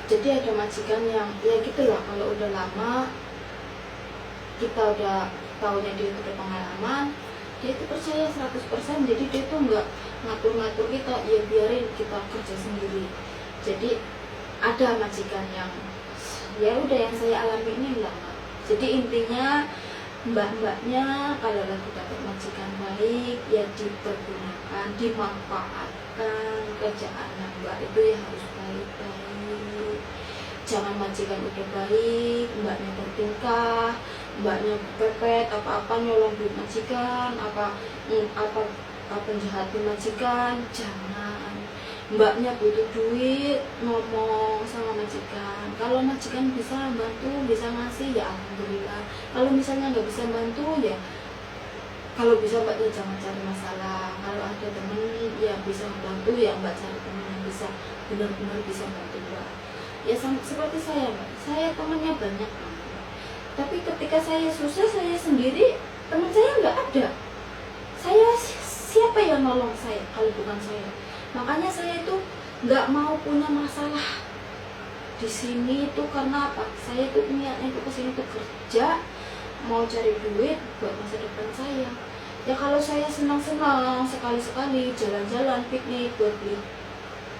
Jadi ada majikan yang ya gitu lah, kalau udah lama kita udah tahunya dia itu udah pengalaman, dia itu percaya 100%. Jadi dia tuh nggak ngatur-ngatur kita, ya biarin kita kerja sendiri. Jadi ada majikan yang ya udah yang saya alami ini lah. Jadi intinya mbak-mbaknya kalau lagi dapat majikan baik ya dipergunakan, dimanfaatkan. Kerjaan mbak itu ya harus baik-baik. Jangan majikan udah baik, mbaknya bertingkah, mbaknya pepet apa-apa nyolong duit majikan, apa penjahatin majikan. Jangan. Mbaknya butuh duit, ngomong sama majikan. Kalau majikan bisa bantu, bisa ngasih, ya alhamdulillah. Kalau misalnya nggak bisa bantu, ya kalau bisa mbaknya jangan cari masalah. Kalau ada temen ya bisa membantu, ya mbak cari temen yang bisa benar-benar bisa bantu mbak. Ya seperti saya mbak, saya temennya banyak, tapi ketika saya susah, saya sendiri, teman saya nggak ada. Saya siapa yang nolong saya kalau bukan saya? Makanya saya itu nggak mau punya masalah di sini itu karena apa? Saya itu niatnya itu kesini tuh kerja, mau cari duit buat masa depan saya. Ya kalau saya senang-senang sekali-sekali jalan-jalan piknik buat beli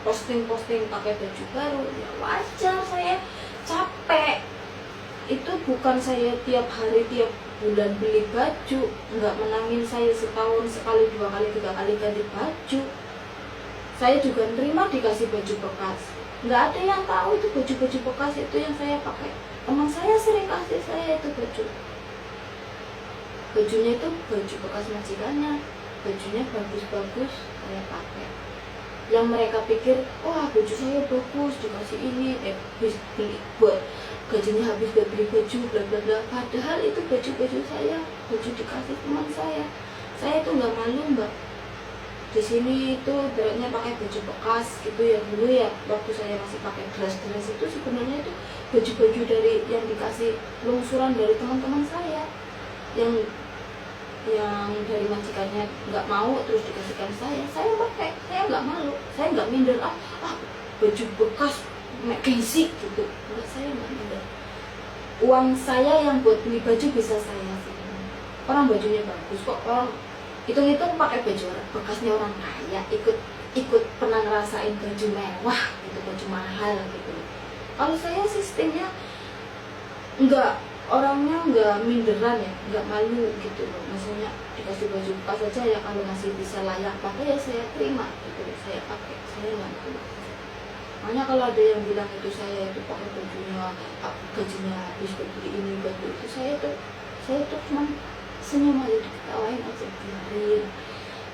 posting-posting pakai baju baru, ya wajar. Saya capek. Itu bukan saya tiap hari tiap bulan beli baju, nggak menangin saya setahun sekali, 2 kali, 3 kali ganti baju. Saya juga nerima dikasih baju bekas, nggak ada yang tahu itu baju-baju bekas itu yang saya pakai. Teman saya sering kasih saya itu bajunya itu baju bekas majikannya, bajunya bagus-bagus saya pakai. Yang mereka pikir, wah baju saya bagus dikasih ini, habis beli buat gajinya habis buat beli baju bla bla bla. Padahal itu baju saya, baju dikasih teman saya. Saya itu nggak malu mbak. Di sini itu beratnya pakai baju bekas gitu ya. Dulu ya waktu saya masih pakai dress itu sebenarnya itu baju-baju dari yang dikasih lungsuran dari teman-teman saya yang dari majikannya nggak mau terus dikasihkan saya pakai. Saya nggak malu, saya nggak minder baju bekas McKinsey gitu. Enggak, saya nggak minder. Uang saya yang buat beli baju bisa saya sih. Orang bajunya bagus kok, orang hitung-hitung pakai baju bekasnya orang kaya, ikut pernah ngerasain baju mewah gitu, baju mahal gitu. Kalau saya sistemnya orangnya nggak minderan ya, nggak malu gitu loh. Maksudnya dikasih baju bekas aja ya, kalau masih bisa layak pakai ya saya terima gitu, saya pakai, saya nggak malu. Makanya kalau ada yang bilang itu saya itu pakai gajinya habis beli ini baju itu, saya tuh cuma senyum aja, diketawain aja, biarin.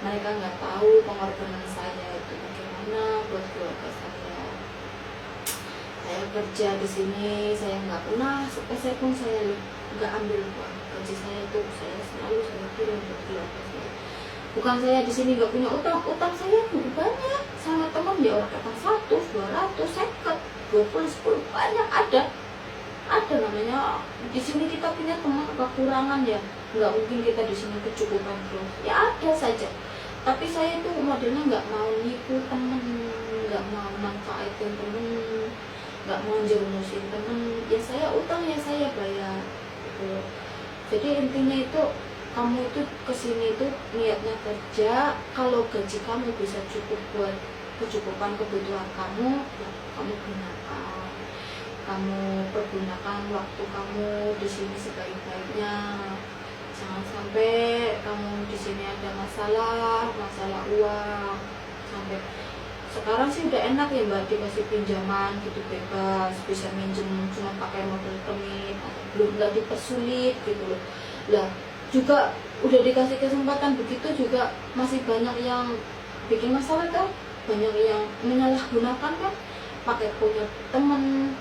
Mereka nggak tahu pengorbanan saya itu bagaimana buat keluarga saya. Saya kerja di sini, saya nggak pernah sepeser pun saya nggak ambil uang gaji saya itu, saya selalu saya kirim buat keluarga saya. Bukan saya di sini nggak punya utang saya banyak sama teman ya, orang datang 100, 200, 50, 20, 10 banyak ada namanya. Di sini kita punya teman kekurangan ya, nggak mungkin kita di sini kecukupan terus ya, ada saja. Tapi saya itu modelnya nggak mau nipu temen, nggak mau manfaatin temen, nggak mau jermusin temen. Ya saya utang ya saya bayar gitu. Jadi intinya itu kamu itu kesini itu niatnya kerja, kalau gaji kamu bisa cukup buat kecukupan kebutuhan kamu, ya kamu gunakan. Kamu pergunakan waktu kamu di sini sebaik-baiknya. Jangan sampai kamu di sini ada masalah uang. Sampai sekarang sih udah enak ya mbak, dikasih pinjaman gitu bebas, bisa minjem cuma pakai modal remit, belum nggak dipersulit gitu loh. Lah juga udah dikasih kesempatan begitu juga masih banyak yang bikin masalah kan, banyak yang menyalahgunakan kan, pakai punya temen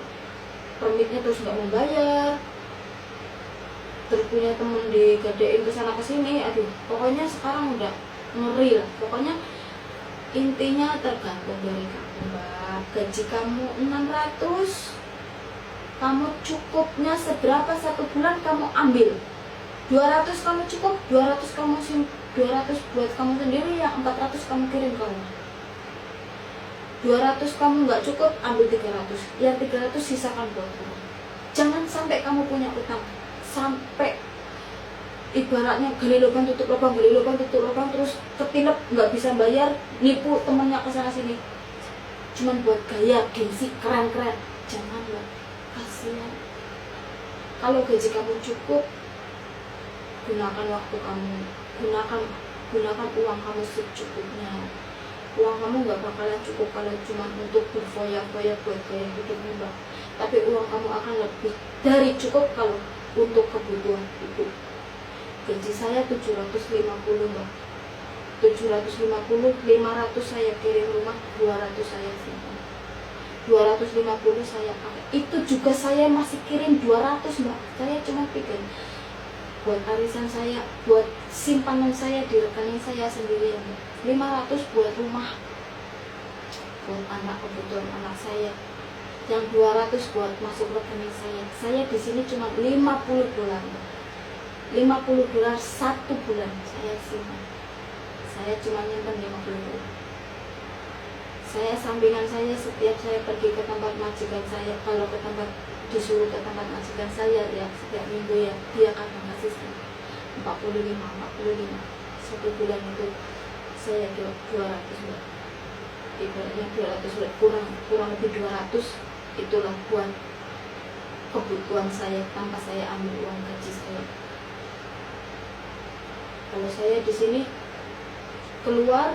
remitnya terus nggak membayar, terus punya temen digadein kesana kesini. Aduh pokoknya sekarang udah ngeri lah. Pokoknya intinya tergantung dari kamu mbak. Gaji kamu 600, kamu cukupnya seberapa satu bulan kamu ambil. 200 kamu cukup, 200 buat kamu sendiri, yang 400 kamu kirim ke rumah. 200 kamu nggak cukup, ambil 300, yang 300 sisakan buat kamu. Jangan sampai kamu punya utang, sampai ibaratnya gali lubang tutup lubang, gali lubang tutup lubang, terus ketilep nggak bisa bayar, nipu temennya kesana sini, cuman buat gaya, gengsi, keren-keren. Jangan lah, kasihan. Kalau gaji kamu cukup, gunakan waktu kamu, gunakan uang kamu secukupnya. Uang kamu nggak bakalan cukup kalau cuma untuk berfoya-foya buat gaya hidup mewah, tapi uang kamu akan lebih dari cukup kalau untuk kebutuhan hidup. Gaji saya 750 mbak, 750, 500 saya kirim rumah, 200 saya simpan, 250 saya pakai. Itu juga saya masih kirim 200 mbak. Saya cuma pikir buat arisan saya, buat simpanan saya di rekening saya sendiri, 500 buat rumah, buat anak, kebutuhan anak saya, yang 200 buat masuk rekening saya. Saya di sini cuma $50, $50 satu bulan saya simpan. Saya cuma nyimpan $50. Saya sampingan saya setiap saya pergi ke tempat majikan saya, kalau ke tempat disuruh ke tempat majikan saya ya setiap minggu ya, dia kadang kasih saya 45 satu bulan itu saya 200 mbak. Ibaratnya 200 kurang lebih 200 itulah buat kebutuhan saya tanpa saya ambil uang gaji saya. Kalau saya di sini keluar,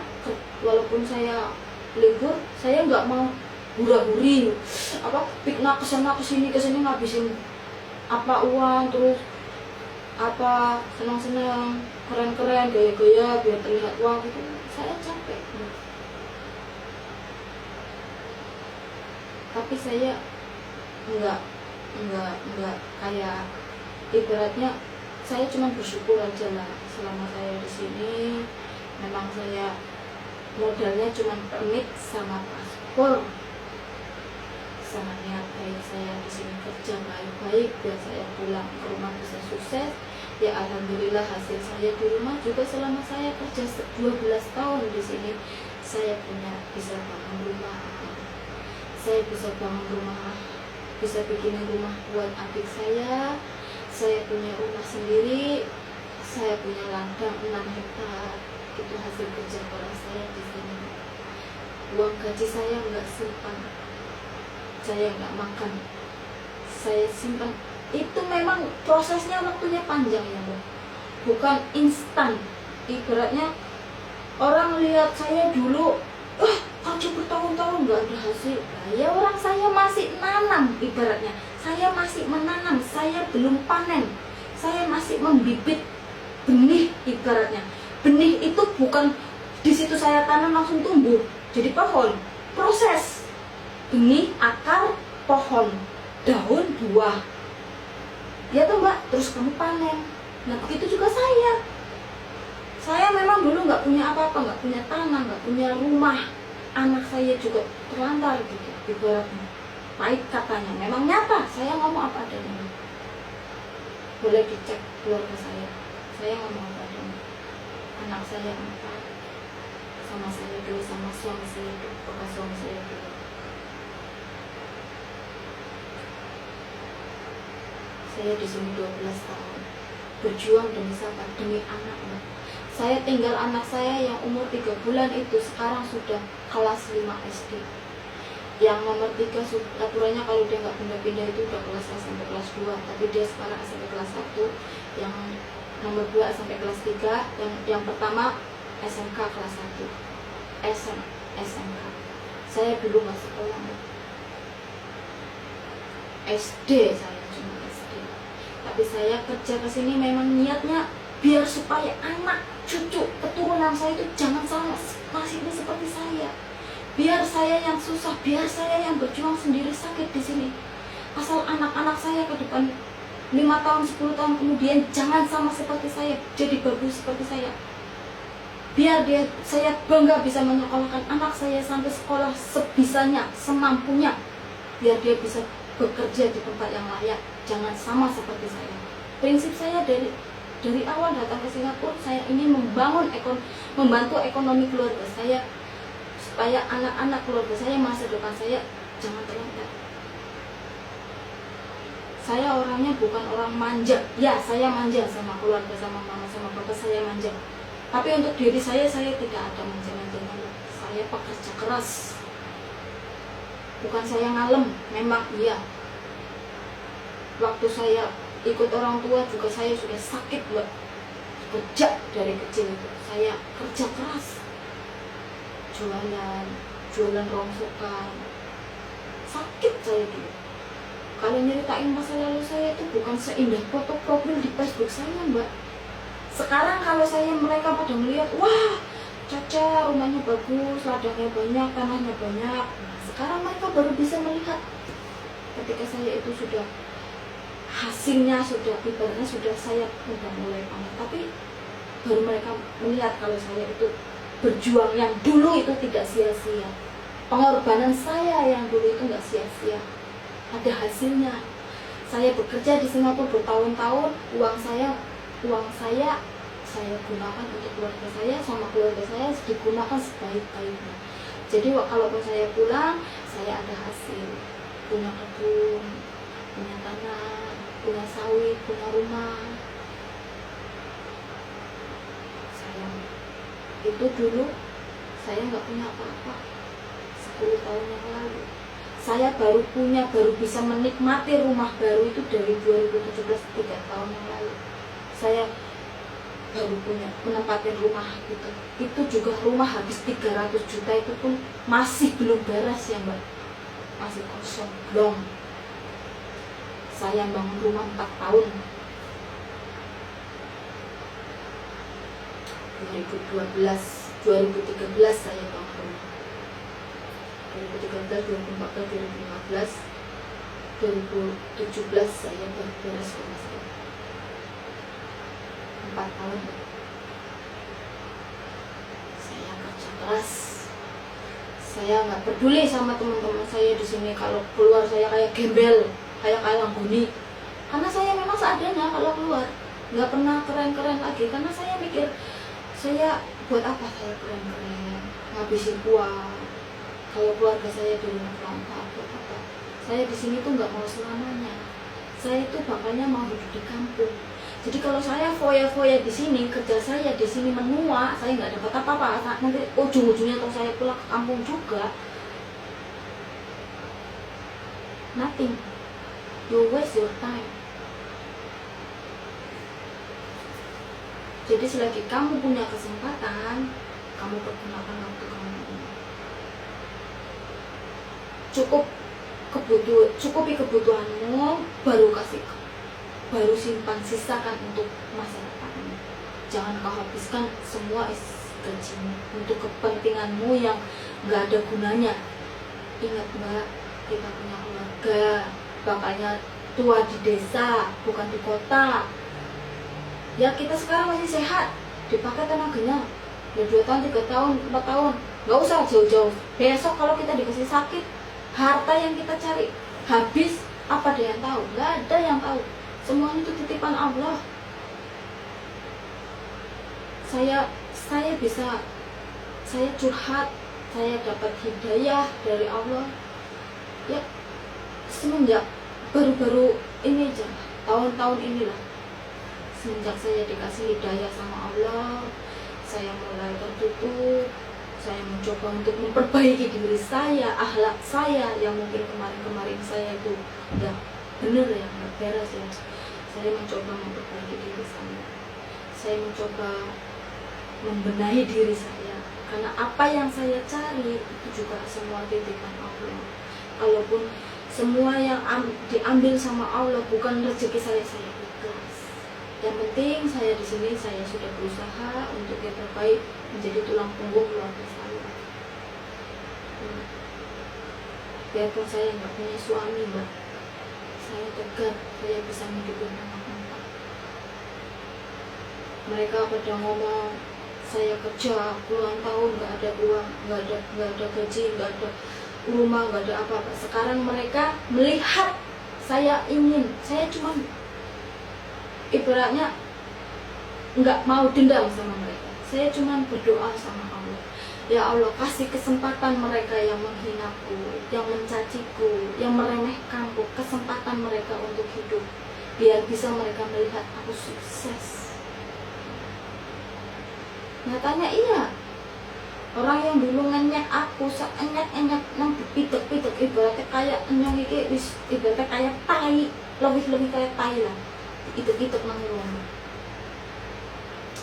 walaupun saya libur, saya nggak mau hura-huri piknik kesana kesini ngabisin uang, terus senang-senang, keren-keren, gaya-gaya biar terlihat uang gitu. Saya capek. Tapi saya nggak kayak, ibaratnya saya cuma bersyukur aja lah selama saya di sini. Memang saya modalnya cuma permit sama paspor, sama niat baik saya di sini kerja baik-baik biar saya pulang ke rumah bisa sukses. Ya alhamdulillah hasil saya di rumah juga selama saya kerja 12 tahun di sini, saya bisa bangun rumah, saya bisa bangun rumah, bisa bikin rumah buat adik saya punya rumah sendiri, saya punya ladang 6 hektar. Itu hasil kerja keras saya di sini. Uang gaji saya nggak simpan, saya nggak makan, saya simpan. Itu memang prosesnya waktunya panjang ya mbak, bukan instan. Ibaratnya orang lihat saya dulu, kerja bertahun-tahun nggak ada hasil. Ya orang saya masih nanam, ibaratnya saya masih menanam, saya belum panen, saya masih membibit benih. Ibaratnya benih itu bukan di situ saya tanam langsung tumbuh jadi pohon. Proses benih, akar, pohon, daun, buah, ya tuh mbak, terus kamu panen. Nah begitu juga saya memang dulu nggak punya apa-apa, nggak punya tanah, nggak punya rumah, anak saya juga terlantar gitu. Ibaratnya pahit katanya, memang nyata. Saya ngomong apa adanya, boleh dicek keluarga saya ngomong apa adanya. Anak saya 4, sama saya dulu, sama suami saya dulu, bekas suami saya dulu. Saya di sini 12 tahun berjuang demi siapa? Demi anak. Saya tinggal anak saya yang umur 3 bulan itu sekarang sudah kelas 5 SD. Yang nomor 3 aturannya kalau dia nggak pindah-pindah itu udah kelas SMP kelas 2, tapi dia sekarang SMP kelas 1. Yang nomor 2 SMP kelas 3, yang pertama SMK kelas 1. SMK. Saya dulu nggak sekolah, SD saya cuma SD. Tapi saya kerja ke sini memang niatnya biar supaya anak, cucu, keturunan saya itu jangan sama nasibnya seperti saya. Biar saya yang susah, biar saya yang berjuang sendiri sakit di sini. Asal anak-anak saya ke depan 5 tahun, 10 tahun kemudian jangan sama seperti saya, jadi bagus seperti saya. Biar saya bangga bisa menyekolahkan anak saya sampai sekolah sebisanya, semampunya. Biar dia bisa bekerja di tempat yang layak, jangan sama seperti saya. Prinsip saya dari awal datang ke Singapura, saya ingin membantu ekonomi keluarga saya supaya anak-anak keluarga saya, masa depan saya jangan terlambat. Saya orangnya bukan orang manja. Ya, saya manja sama keluarga, sama mama, sama papa, saya manja. Tapi untuk diri saya tidak ada manja-manjanya. Saya pekerja keras. Bukan saya ngalem, memang iya. Waktu saya ikut orang tua juga saya sudah sakit, Mbak. Kerja dari kecil itu. Saya kerja keras. Jualan rongsokan. Sakit saya dulu. Kalau nyeritain masa lalu saya itu bukan seindah foto profil di Facebook saya, Mbak. Sekarang kalau mereka pada melihat, wah, Caca rumahnya bagus, ladangnya banyak, tanahnya banyak. Nah, sekarang mereka baru bisa melihat. Ketika saya itu sudah hasilnya sudah ibaratnya sudah saya udah mulai panen, tapi baru mereka melihat kalau saya itu berjuang yang dulu itu tidak sia-sia. Pengorbanan saya yang dulu itu nggak sia-sia. Ada hasilnya. Saya bekerja di Singapura bertahun-tahun, uang saya gunakan untuk keluarga saya, sama keluarga saya digunakan sebaik-baiknya. Jadi kalaupun saya pulang, saya ada hasil, punya kebun, punya tanah, punya sawit, punya rumah. Saya itu dulu saya nggak punya apa-apa. 10 tahun yang lalu saya baru bisa menikmati rumah baru itu dari 2017, 3 tahun yang lalu. Saya baru menempati rumah gitu. Itu juga rumah habis 300 juta itu pun masih belum beres ya, Mbak. Masih kosong, belum. Saya bangun rumah 4 tahun. 2013 saya bangun rumah. 2013, 2014, 2015, 2017 saya baru beres rumah saya. 4 tahun. Saya kerja keras. Saya nggak peduli sama teman-teman saya di sini kalau keluar saya kayak gembel, kayak Langguni. Karena saya memang seadanya kalau keluar, nggak pernah keren-keren lagi. Karena saya mikir, saya buat apa saya keren-keren, ngabisin uang. Kalau keluarga saya di rumah Rantau, buat apa? Saya di sini tuh nggak mau selamanya. Saya itu bapaknya mau hidup di kampung. Jadi kalau saya foya-foya di sini, kerja saya di sini menua, saya nggak dapat apa-apa. Nanti ujung-ujungnya kalau saya pulang ke kampung juga, nothing. You waste your time. Jadi selagi kamu punya kesempatan, kamu pergunakan waktu kamu. Cukupi kebutuhanmu, baru simpan, sisakan untuk masa depanmu. Jangan kau habiskan semua gajimu untuk kepentinganmu yang nggak ada gunanya. Ingat, Mbak, kita punya keluarga, bapaknya tua di desa, bukan di kota. Ya kita sekarang masih sehat, dipakai tenaganya. Ya 2 tahun, 3 tahun, 4 tahun, nggak usah jauh-jauh. Besok kalau kita dikasih sakit, harta yang kita cari habis, apa ada yang tahu? Nggak ada yang tahu. Semuanya itu titipan Allah. Saya curhat, saya dapat hidayah dari Allah. Ya semenjak baru-baru ini aja, tahun-tahun inilah, semenjak saya dikasih hidayah sama Allah, saya mulai tertutup. Saya mencoba untuk memperbaiki diri saya, akhlak saya yang mungkin kemarin-kemarin saya itu udah bener ya, nggak beres ya. Saya mencoba memperbaiki diri saya. Saya mencoba membenahi diri saya. Karena apa yang saya cari itu juga semua titipan Allah. Kalaupun semua yang diambil sama Allah bukan rezeki saya ikhlas. Yang penting saya di sini, saya sudah berusaha untuk yang terbaik, menjadi tulang punggung keluarga saya. Biarpun saya nggak punya suami, Mbak, saya tegar, saya bisa menghidupkan anak-anak. Mereka pada ngomong saya kerja puluhan tahun nggak ada uang, nggak ada gaji, nggak ada rumah, nggak ada apa-apa. Sekarang mereka melihat saya cuma ibaratnya nggak mau dendam sama mereka. Saya cuma berdoa sama Allah. Ya Allah, kasih kesempatan mereka yang menghinaku, yang mencaciku, yang meremehkanku, kesempatan mereka untuk hidup, biar bisa mereka melihat aku sukses. Nyatanya iya, orang yang dulu ngenyek aku, seenyek-enyek nang dipitek-pitek, ibaratnya kayak enyong iki wis ibaratnya kayak tai, lebih kayak tai lah. Dipitek-pitek nang ngono.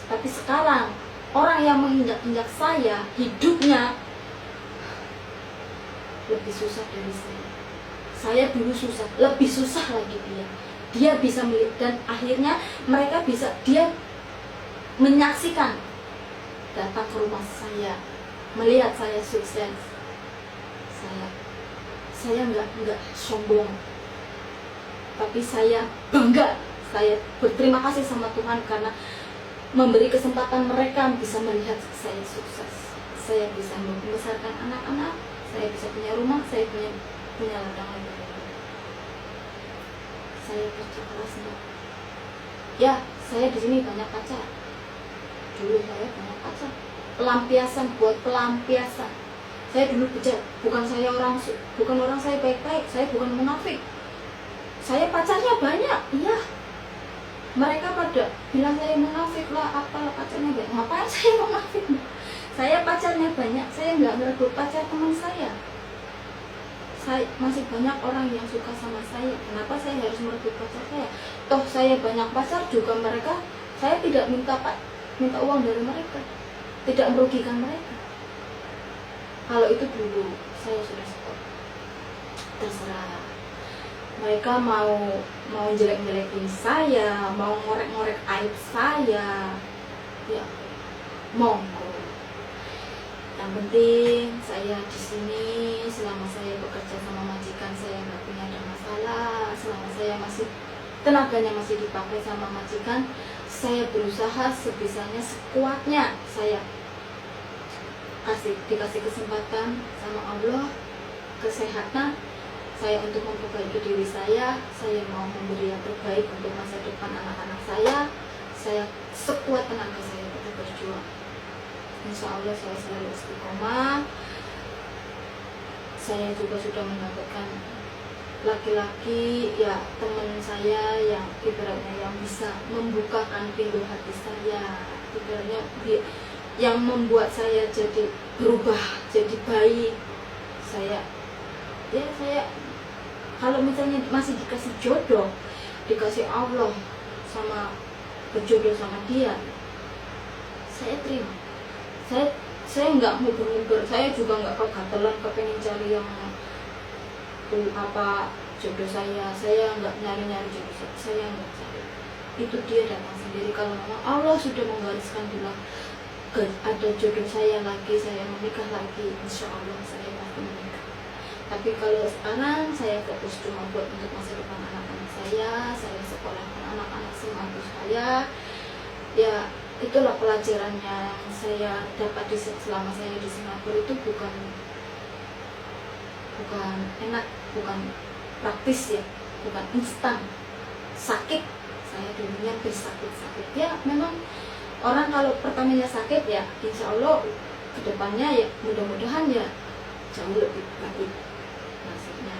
Tapi sekarang orang yang menginjak-injak saya, hidupnya lebih susah dari saya. Saya dulu susah, lebih susah lagi dia. Dia bisa melihat, dan akhirnya mereka bisa, dia menyaksikan, datang ke rumah saya, melihat saya sukses. Saya nggak sombong, tapi saya bangga. Saya berterima kasih sama Tuhan karena memberi kesempatan mereka bisa melihat saya sukses. Saya bisa membesarkan anak-anak, saya bisa punya rumah, saya punya ladang lebar. Saya kerja keras enggak? Ya, saya di sini banyak pacar. Dulu saya banyak pacar. Pelampiasan, buat pelampiasan. Saya dulu bejat, bukan orang saya baik-baik, saya bukan munafik. Saya pacarnya banyak, iya. Mereka pada bilang saya munafik lah, apalah pacarnya banyak. Ngapain saya munafik? Saya pacarnya banyak, saya nggak merebut pacar teman saya. Saya masih banyak orang yang suka sama saya. Kenapa saya harus merebut pacar saya? Toh saya banyak pacar juga, mereka, saya tidak minta uang dari mereka, tidak merugikan mereka. Kalau itu dulu saya sudah stop. Terserah mereka mau jelek-jelekin saya, mau ngorek-ngorek aib saya, ya monggo. Yang penting saya di sini, selama saya bekerja sama majikan, saya nggak punya ada masalah. Selama saya masih tenaganya masih dipakai sama majikan, saya berusaha sebisanya, sekuatnya saya dikasih kesempatan sama Allah, kesehatan saya untuk memperbaiki diri saya mau memberi yang terbaik untuk masa depan anak-anak saya sekuat tenaga saya tetap berjuang. Insya Allah saya selalu istiqomah. Saya juga sudah mendapatkan laki-laki, ya teman saya yang ibaratnya yang bisa membukakan pintu hati saya, ibaratnya yang membuat saya jadi berubah, jadi baik. Saya kalau misalnya masih dikasih jodoh, dikasih Allah sama berjodoh sama dia, saya terima. Saya nggak nguber-nguber, saya juga nggak kegatelan kepengen cari yang jodoh saya nggak nyari jodoh saya nggak cari. Itu dia datang sendiri. Kalau memang Allah sudah menggariskan bilang ada jodoh saya lagi, saya menikah lagi, insya Allah saya pasti menikah. Tapi kalau sekarang saya fokus cuma buat untuk masa depan anak-anak saya sekolahkan anak-anak semampu saya. Ya itulah pelajarannya yang saya dapat selama saya di Singapura. Itu bukan enak, bukan praktis ya, bukan instan. Sakit, saya dulunya bersakit-sakit. Ya memang orang kalau pertamanya sakit, ya insya Allah kedepannya ya mudah-mudahan ya jauh lebih baik nasibnya.